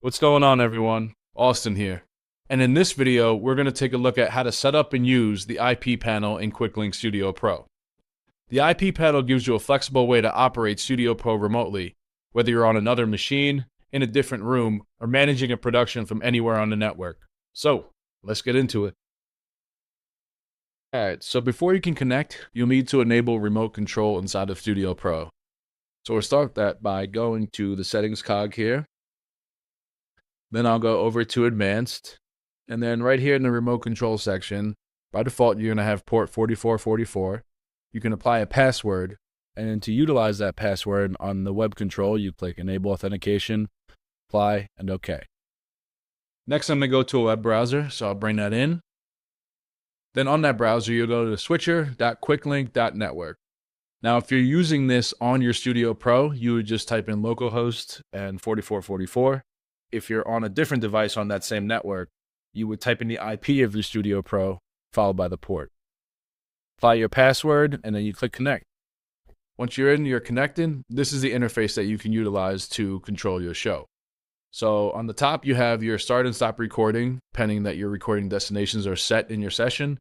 What's going on, everyone? Austin here. And in this video, we're going to take a look at how to set up and use the IP panel in QuickLink StudioPro. The IP panel gives you a flexible way to operate StudioPro remotely, whether you're on another machine, in a different room, or managing a production from anywhere on the network. So, let's get into it. Alright, so before you can connect, you'll need to enable remote control inside of StudioPro. So we'll start that by going to the settings cog here. Then I'll go over to advanced. And then right here in the remote control section, by default, you're going to have port 4444. You can apply a password. And to utilize that password on the web control, you click enable authentication, apply, and OK. Next, I'm going to go to a web browser. So I'll bring that in. Then on that browser, you'll go to switcher.quicklink.network. Now, if you're using this on your StudioPro, you would just type in localhost and 4444. If you're on a different device on that same network, you would type in the IP of your StudioPro, followed by the port. Apply your password, and then you click connect. Once you're connected, this is the interface that you can utilize to control your show. So on the top, you have your start and stop recording, pending that your recording destinations are set in your session.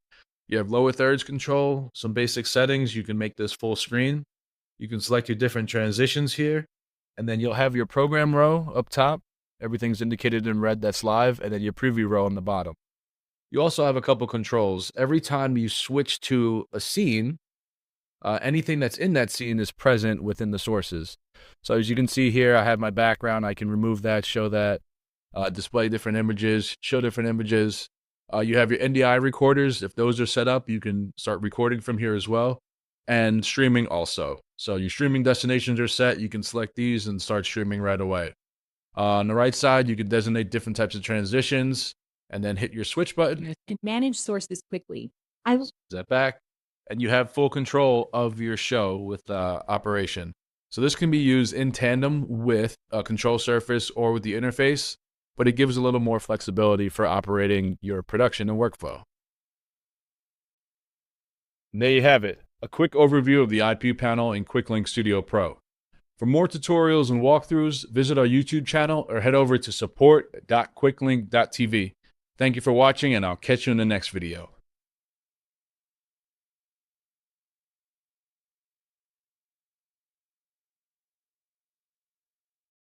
You have lower thirds control, some basic settings. You can make this full screen. You can select your different transitions here, and then you'll have your program row up top. Everything's indicated in red, that's live, and then your preview row on the bottom. You also have a couple controls. Every time you switch to a scene, anything that's in that scene is present within the sources. So as you can see here, I have my background. I can remove that, show that, display different images, show different images. You have your NDI recorders. If those are set up, you can start recording from here as well. And streaming also. So your streaming destinations are set. You can select these and start streaming right away. On the right side, you can designate different types of transitions and then hit your switch button. And manage sources quickly. Step back, and you have full control of your show with operation. So this can be used in tandem with a control surface or with the interface, but it gives a little more flexibility for operating your production and workflow. And there you have it, a quick overview of the IP panel in QuickLink StudioPro. For more tutorials and walkthroughs, visit our YouTube channel or head over to support.quicklink.tv. Thank you for watching, and I'll catch you in the next video.